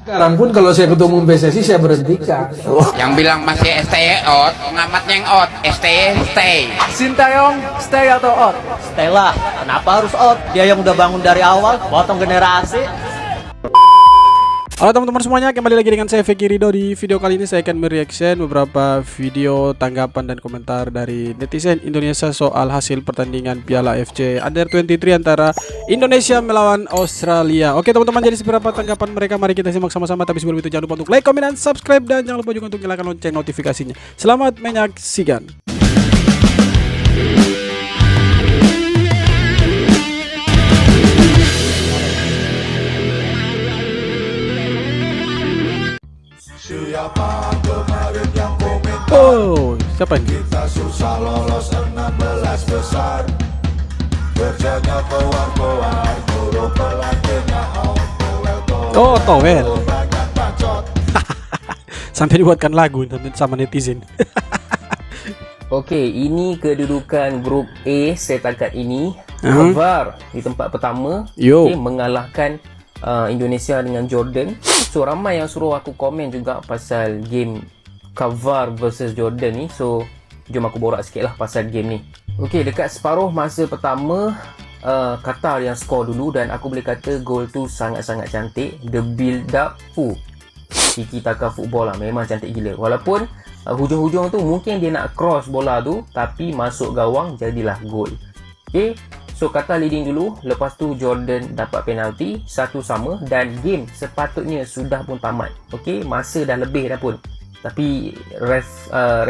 Sekarang pun kalau saya ketua umum PSSI saya berhentikan. Yang bilang masih stay out, ngamat yang out, stay. Sintayong stay atau out? Stay lah, kenapa harus out? Dia yang udah bangun dari awal, potong generasi. Halo teman-teman semuanya, kembali lagi dengan saya Feki Rido. Di video kali ini saya akan mereaction beberapa video tanggapan dan komentar dari netizen Indonesia soal hasil pertandingan Piala AFC Under-23 antara Indonesia melawan Australia. Oke teman-teman, jadi seberapa tanggapan mereka mari kita simak sama-sama. Tapi sebelum itu jangan lupa untuk like, comment, dan subscribe, dan jangan lupa juga untuk nyalakan lonceng notifikasinya. Selamat menyaksikan. Oh, siapa ini? Kita susah lolos 16 besar. Kerjanya keluar-keluar, guru pelatihnya Oh, Towel. Sampai dibuatkan lagu sama netizen. Oke, ini kedudukan grup A setakat ini. VAR di tempat pertama, mengalahkan Indonesia dengan Jordan. So ramai yang suruh aku komen juga pasal game VAR versus Jordan ni. So jom aku borak sikit lah pasal game ni. Okey, dekat separuh masa pertama Qatar yang skor dulu, dan aku boleh kata gol tu sangat-sangat cantik. The build up, tiki taka football lah, memang cantik gila. Walaupun hujung-hujung tu mungkin dia nak cross bola tu, tapi masuk gawang jadilah gol. Okey, so Qatar leading dulu, lepas tu Jordan dapat penalti 1-1 dan game sepatutnya sudah pun tamat. Okey, masa dah lebih dah pun. Tapi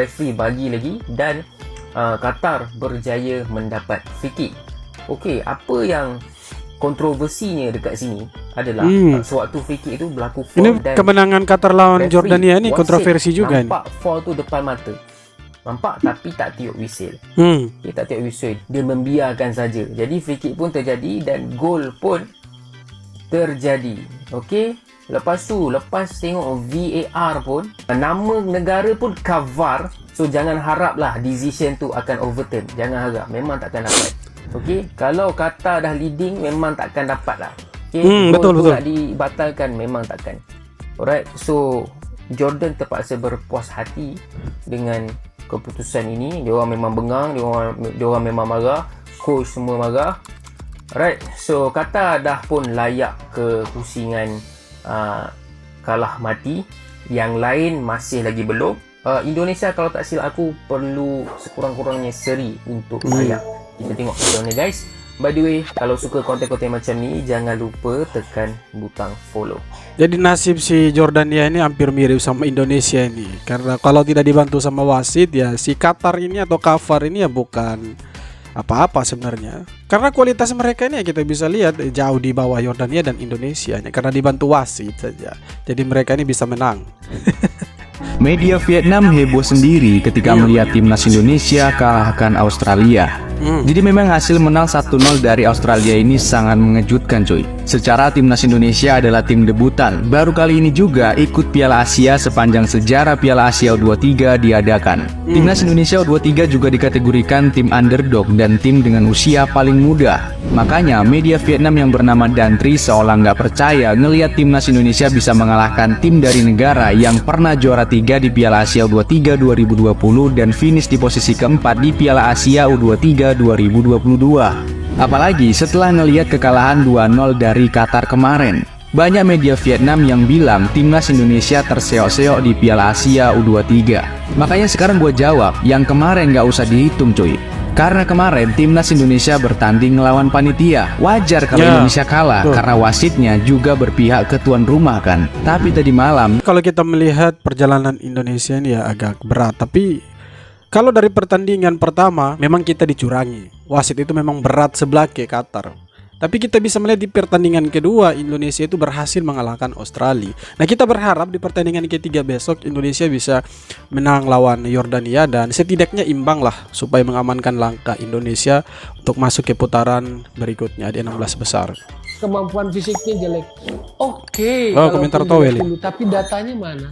referee bagi lagi dan Qatar berjaya mendapat free kick. Okey, apa yang kontroversinya dekat sini adalah sewaktu free kick itu berlaku foul. Ini dan kemenangan Qatar lawan Jordania ni kontroversi juga. Nampak foul tu depan mata. Nampak tapi tak tiup whistle. Dia tak tiup whistle. Dia membiarkan saja. Jadi free kick pun terjadi dan gol pun terjadi. Okey. Lepas tengok VAR pun, nama negara pun VAR. So jangan haraplah decision tu akan overturn. Jangan harap, memang takkan dapat. Okey, kalau Qatar dah leading memang takkan dapat lah. Okey, betul. Nak dibatalkan memang takkan. Alright, so Jordan terpaksa berpuas hati dengan keputusan ini. Dia orang memang bengang, dia orang memang marah, coach semua marah. Alright, so Qatar dah pun layak ke pusingan kalah mati. Yang lain masih lagi belum. Indonesia kalau tak silap aku perlu sekurang-kurangnya seri untuk layak. Kita tengok macam mana guys. By the way, kalau suka konten-konten macam ni, jangan lupa tekan butang follow. Jadi nasib si Jordania ini hampir mirip sama Indonesia ini. Karena kalau tidak dibantu sama wasit, ya si Qatar ini atau VAR ini ya bukan apa-apa sebenarnya. Karena kualitas mereka ini ya kita bisa lihat jauh di bawah Jordania dan Indonesia, karena dibantu wasit saja. Jadi mereka ini bisa menang. Media Vietnam heboh sendiri ketika melihat timnas Indonesia kalahkan Australia. Jadi memang hasil menang 1-0 dari Australia ini sangat mengejutkan cuy. Secara timnas Indonesia adalah tim debutan, baru kali ini juga ikut Piala Asia sepanjang sejarah Piala Asia U23 diadakan. Timnas Indonesia U23 juga dikategorikan tim underdog dan tim dengan usia paling muda. Makanya media Vietnam yang bernama Dantri seolah nggak percaya ngelihat timnas Indonesia bisa mengalahkan tim dari negara yang pernah juara 3 di Piala Asia U23 2020 dan finish di posisi keempat di Piala Asia U23 2022. Apalagi setelah ngelihat kekalahan 2-0 dari Qatar kemarin. Banyak media Vietnam yang bilang timnas Indonesia terseok-seok di Piala Asia U23. Makanya sekarang gue jawab, yang kemarin nggak usah dihitung cuy. Karena kemarin timnas Indonesia bertanding melawan panitia. Wajar kalau Indonesia kalah karena wasitnya juga berpihak ke tuan rumah kan. Tapi tadi malam kalau kita melihat perjalanan Indonesia ini ya agak berat. Tapi kalau dari pertandingan pertama memang kita dicurangi. Wasit itu memang berat sebelah ke Qatar. Tapi kita bisa melihat di pertandingan kedua Indonesia itu berhasil mengalahkan Australia. Nah, kita berharap di pertandingan ketiga besok Indonesia bisa menang lawan Yordania dan setidaknya imbang lah supaya mengamankan langkah Indonesia untuk masuk ke putaran berikutnya di 16 besar. Kemampuan fisiknya jelek. Oke. Komentar Towel. Tapi datanya mana?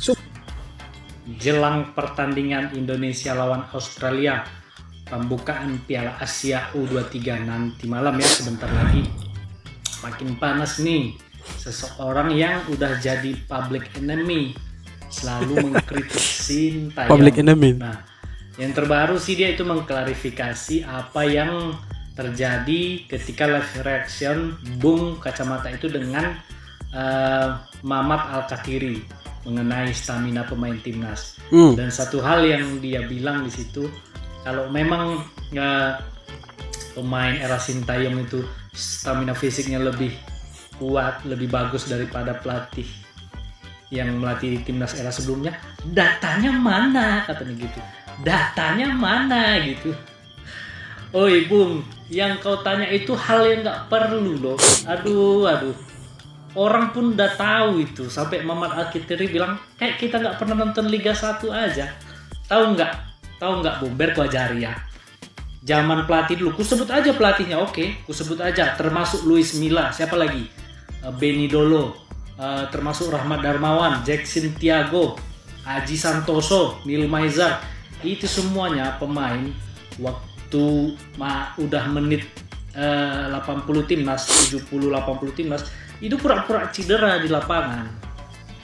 Jelang pertandingan Indonesia lawan Australia, pembukaan Piala Asia U23 nanti malam ya, sebentar lagi. Makin panas nih. seseorang yang udah jadi public enemy, selalu mengkritik Sintayong. Public enemy. Nah, yang terbaru sih dia itu mengklarifikasi apa yang terjadi ketika live reaction Bung Kacamata itu dengan Mamat Al-Katiri mengenai stamina pemain timnas. Dan satu hal yang dia bilang di situ, kalau memang pemain era Sintayong itu stamina fisiknya lebih kuat, lebih bagus daripada pelatih yang melatih timnas era sebelumnya, datanya mana, katanya gitu. Datanya mana gitu. Oi Bung, yang kau tanya itu hal yang nggak perlu loh. Aduh. Orang pun udah tahu itu. Sampai Mamat Al-Katiri bilang, kayak kita nggak pernah nonton Liga 1 aja. Tahu nggak Bung, biar ku ajari ya. Zaman pelatih dulu, ku sebut aja pelatihnya, oke, ku sebut aja. Termasuk Luis Milla, siapa lagi? Benny Dolo, termasuk Rahmat Darmawan, Jackson Tiago, Aji Santoso, Neil Maizar. Itu semuanya pemain waktu udah menit 80 timnas, 70-80 timnas, itu pura-pura cedera di lapangan.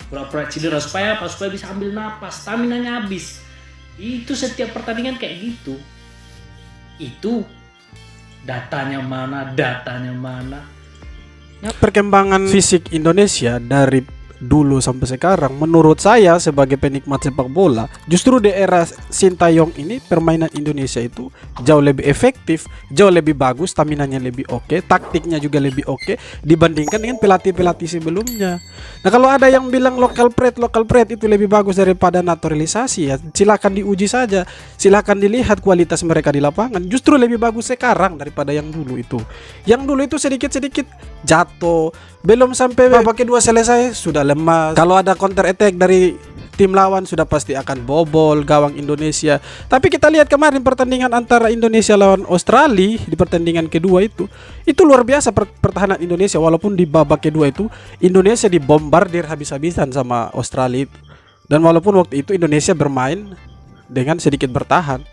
Pura-pura cedera supaya apa? Supaya bisa ambil napas, stamina-nya habis. Itu setiap pertandingan kayak gitu. Itu datanya mana? Perkembangan fisik Indonesia dari dulu sampai sekarang, menurut saya sebagai penikmat sepak bola, justru di era Sintayong ini permainan Indonesia itu jauh lebih efektif, jauh lebih bagus, staminanya lebih oke, taktiknya juga lebih oke dibandingkan dengan pelatih-pelatih sebelumnya. Nah, kalau ada yang bilang local pride itu lebih bagus daripada naturalisasi, ya silakan diuji saja, silakan dilihat kualitas mereka di lapangan. Justru lebih bagus sekarang daripada yang dulu itu. Yang dulu itu sedikit-sedikit jatuh, belum sampai babak kedua selesai sudah lemah. Kalau ada counter attack dari tim lawan sudah pasti akan bobol gawang Indonesia. Tapi kita lihat kemarin pertandingan antara Indonesia lawan Australia di pertandingan kedua itu luar biasa pertahanan Indonesia, walaupun di babak kedua itu Indonesia dibombardir habis-habisan sama Australia itu. Dan walaupun waktu itu Indonesia bermain dengan sedikit bertahan,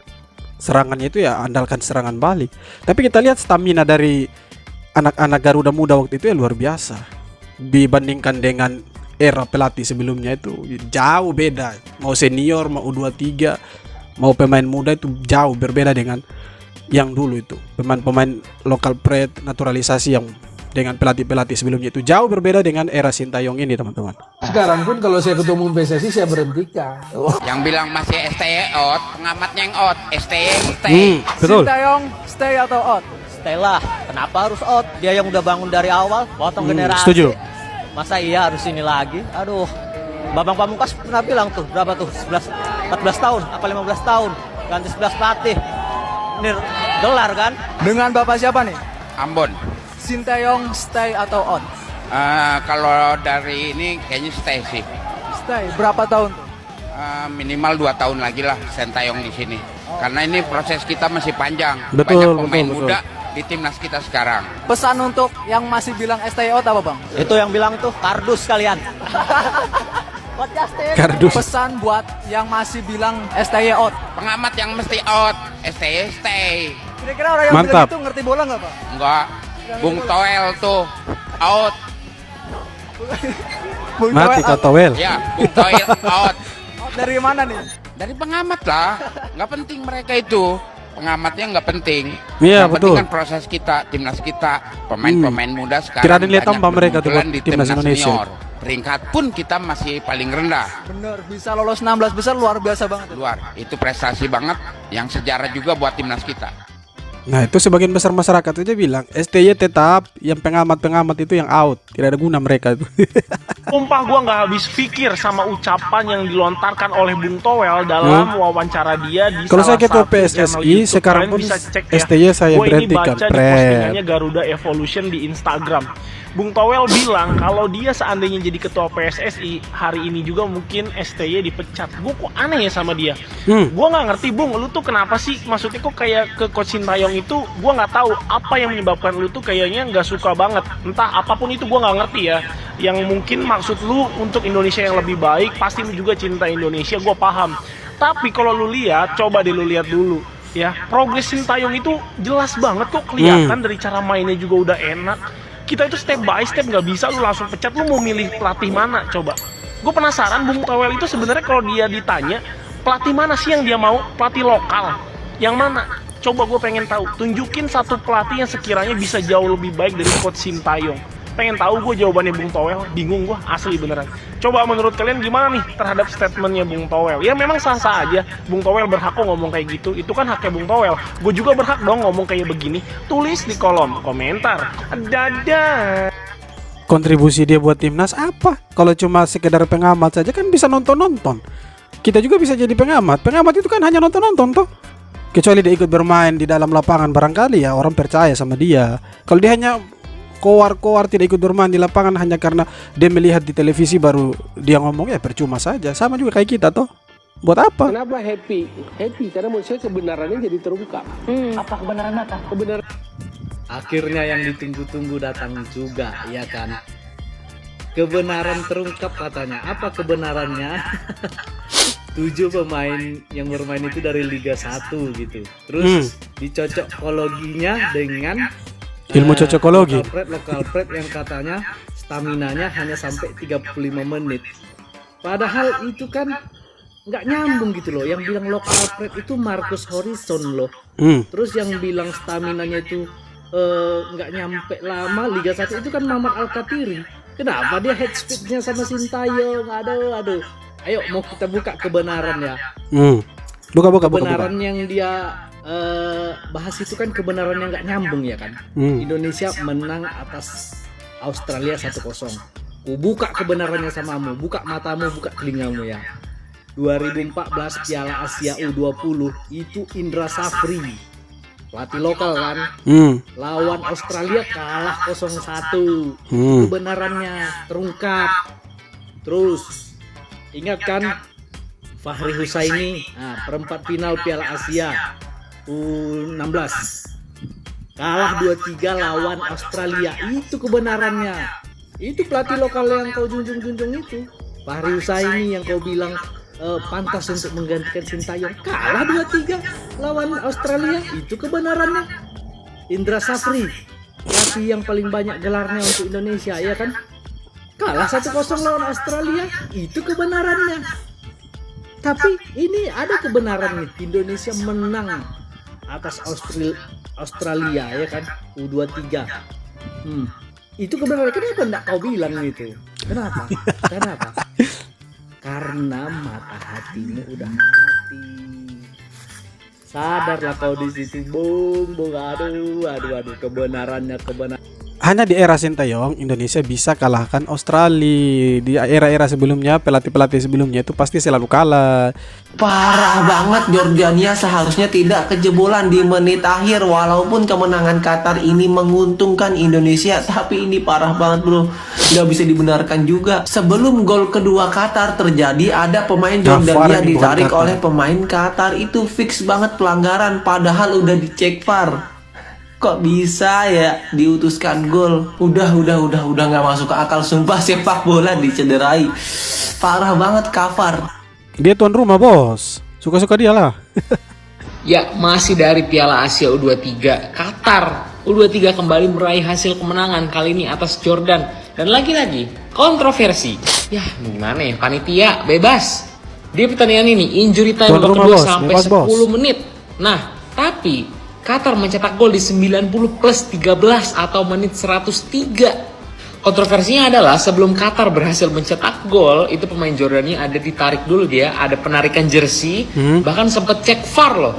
serangannya itu ya andalkan serangan balik. Tapi kita lihat stamina dari anak-anak Garuda Muda waktu itu ya luar biasa. Dibandingkan dengan era pelatih sebelumnya itu jauh beda. Mau senior, mau U23, mau pemain muda itu jauh berbeda dengan yang dulu itu. Pemain-pemain lokal pride, naturalisasi yang dengan pelatih-pelatih sebelumnya itu jauh berbeda dengan era Sintayong ini, teman-teman. Sekarang pun kalau saya ketua umum PSSI saya berhentikan. Yang bilang masih STY out, pengamatnya yang out, STY. Betul. Sintayong stay atau out? Stay lah, kenapa harus out? Dia yang udah bangun dari awal, potong generasi. Setuju. Masa iya harus ini lagi? Aduh, Babang Pamungkas pernah bilang tuh, berapa tuh? 14 tahun, apa 15 tahun? Ganti 11 pelatih. Ini gelar kan? Dengan Bapak siapa nih? Ambon. Sintayong stay atau out? Kalau dari ini kayaknya stay sih. Stay, berapa tahun tuh? Minimal 2 tahun lagi lah Sintayong di sini. Karena ini proses kita masih panjang. Betul, banyak pemain betul. muda di timnas kita sekarang. Pesan untuk yang masih bilang stay out apa Bang? Itu yang bilang tuh kardus kalian. Kardus. Pesan buat yang masih bilang stay out. Pengamat yang mesti out, stay. Kira-kira orang yang Mantap. bilang itu ngerti bola nggak Pak? Enggak. Bung Toel tuh out. Bung Mati Toel out. kata Well. Ya, Bung Toel out. Out dari mana nih? Dari pengamat lah. Nggak penting mereka itu. Pengamatnya nggak penting. Iya, Yang penting betul. kan proses kita, timnas kita, pemain-pemain muda sekarang. Kira ada lihat banyak tambah mereka tuh bermunculan buat di timnas Indonesia. senior. Peringkat pun kita masih paling rendah. Bener, bisa lolos 16 besar luar biasa banget. Luar. Itu prestasi banget yang sejarah juga buat timnas kita. Nah, itu sebagian besar masyarakat aja bilang STY tetap, yang pengamat-pengamat itu yang out, tidak ada guna mereka itu. Sumpah gue nggak habis pikir sama ucapan yang dilontarkan oleh Bung Toel dalam wawancara dia di Kalau saya salah ketua satu PSSI, channel YouTube. sekarang Kalian pun bisa cek ya. STY saya Gua ini berhentikan, baca di Pret. postingannya Garuda Evolution di Instagram. Bung Toel bilang kalau dia seandainya jadi ketua PSSI hari ini juga mungkin STY dipecat. Gue kok aneh ya sama dia. Gue nggak ngerti Bung, lu tuh kenapa sih? Maksudnya kok kayak ke Coach Sintayong itu gue nggak tahu apa yang menyebabkan lu tuh kayaknya nggak suka banget. Entah apapun itu gue nggak ngerti ya. Yang mungkin maksud lu untuk Indonesia yang lebih baik, pasti lu juga cinta Indonesia, gue paham. Tapi kalau lu lihat, coba deh lu lihat dulu. Ya, progres Sintayong itu jelas banget kok kelihatan dari cara mainnya juga udah enak. Kita itu step by step, nggak bisa lu langsung pecat. Lu mau milih pelatih mana coba? Gue penasaran Bung Towel itu sebenarnya kalau dia ditanya pelatih mana sih yang dia mau, pelatih lokal yang mana? Coba gue pengen tahu. Tunjukin satu pelatih yang sekiranya bisa jauh lebih baik dari Coach Sintayong. Pengen tahu gue jawabannya Bung Towel, bingung gue asli beneran. Coba menurut kalian gimana nih terhadap statementnya Bung Towel? Ya memang sah-sah aja, Bung Towel berhak kok ngomong kayak gitu, itu kan haknya Bung Towel. Gue juga berhak dong ngomong kayak begini. Tulis di kolom komentar. Dadah. Kontribusi dia buat timnas apa? Kalau cuma sekedar pengamat saja kan bisa nonton-nonton. Kita juga bisa jadi pengamat. Pengamat itu kan hanya nonton-nonton toh. Kecuali dia ikut bermain di dalam lapangan, barangkali ya orang percaya sama dia. Kalau dia hanya koar-koar tidak ikut bermain di lapangan hanya karena dia melihat di televisi baru dia ngomong, ya percuma saja. Sama juga kayak kita toh. Buat apa? Kenapa happy? Happy karena menurut saya kebenarannya jadi terungkap. Apa kebenaran apa? Kebenaran. Akhirnya yang ditunggu-tunggu datang juga, ya kan? Kebenaran terungkap katanya. Apa kebenarannya? 7 pemain yang bermain itu dari Liga 1 gitu. Terus dicocokologinya dengan ilmu cocokologi. Lokal prep yang katanya staminanya hanya sampai 35 menit. Padahal itu kan nggak nyambung gitu loh. Yang bilang lokal prep itu Marcus Horizon loh. Terus yang bilang staminanya itu nggak nyampe lama Liga 1 itu kan Mamat Al-Katiri. Kenapa dia head speednya sama Sintayong? Aduh. Ayo mau kita buka kebenaran ya. Buka. Kebenaran yang dia bahas itu kan kebenaran yang nggak nyambung ya kan. Indonesia menang atas Australia 1-0. Buka kebenarannya samamu, buka matamu, buka telingamu ya. 2014 Piala Asia U20 itu Indra Safri, pelatih lokal kan, lawan Australia kalah 0-1. Kebenarannya terungkap. Terus ingat kan Fahri Husaini, perempat final Piala Asia U16 kalah 2-3 lawan Australia. Itu kebenarannya. Itu pelatih lokal yang kau junjung-junjung itu, Fahri Husaini yang kau bilang pantas untuk menggantikan Sintayong, kalah 2-3 lawan Australia. Itu kebenarannya. Indra Safri, pelatih yang paling banyak gelarnya untuk Indonesia ya kan, kalah 1-0 lawan Australia. Itu kebenarannya. Tapi ini ada kebenaran nih, Indonesia menang atas Australia ya kan, U23. Itu kebenaran. Kenapa enggak kau bilang itu? Kenapa? Karena mata hatimu udah mati. Sadarlah kau di situ, Bung. Aduh, kebenarannya. Hanya di era Sintayong Indonesia bisa kalahkan Australia. Di era-era sebelumnya, pelatih-pelatih sebelumnya itu pasti selalu kalah. Parah banget, Jordania seharusnya tidak kejebolan di menit akhir. Walaupun kemenangan Qatar ini menguntungkan Indonesia, tapi ini parah banget bro, nggak bisa dibenarkan juga. Sebelum gol kedua Qatar terjadi, ada pemain Jordania ditarik oleh pemain Qatar. Itu fix banget pelanggaran, padahal udah dicek VAR. Kok bisa ya diutuskan gol? Udah nggak masuk ke akal, sumpah. Sepak bola dicederai, parah banget Kafar. Dia tuan rumah bos, suka-suka dia lah. Ya, masih dari Piala Asia U23, Qatar U23 kembali meraih hasil kemenangan kali ini atas Jordan. Dan lagi-lagi kontroversi. Ya gimana ya, panitia bebas di pertandingan ini, injury time kedua sampai 10 menit. Nah tapi Qatar mencetak gol di 90+13 atau menit 103. Kontroversinya adalah sebelum Qatar berhasil mencetak gol, itu pemain Jordania ada ditarik dulu, dia ada penarikan jersey, bahkan sempat cek VAR loh.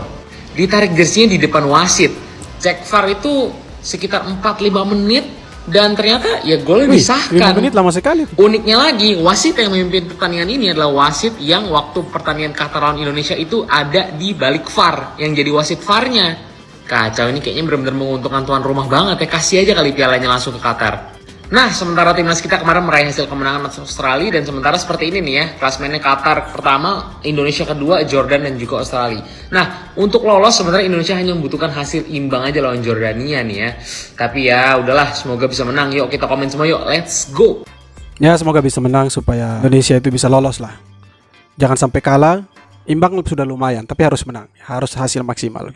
Ditarik jersinya di depan wasit. Cek VAR itu sekitar 4-5 menit dan ternyata ya gol disahkan. 5 menit lama sekali. Uniknya lagi, wasit yang memimpin pertandingan ini adalah wasit yang waktu pertandingan Qatar lawan Indonesia itu ada di balik VAR, yang jadi wasit VAR-nya. Kacau, ini kayaknya benar-benar menguntungkan tuan rumah banget ya. Kasih aja kali pialanya langsung ke Qatar. Nah, sementara timnas kita kemarin meraih hasil kemenangan atas Australia, dan sementara seperti ini nih ya, klasemennya Qatar pertama, Indonesia kedua, Jordan dan juga Australia. Nah, untuk lolos sebenarnya Indonesia hanya membutuhkan hasil imbang aja lawan Jordania nih ya. Tapi ya udahlah, semoga bisa menang. Yuk kita komen semua yuk, let's go. Ya semoga bisa menang supaya Indonesia itu bisa lolos lah. Jangan sampai kalah, imbang sudah lumayan, tapi harus menang, harus hasil maksimal.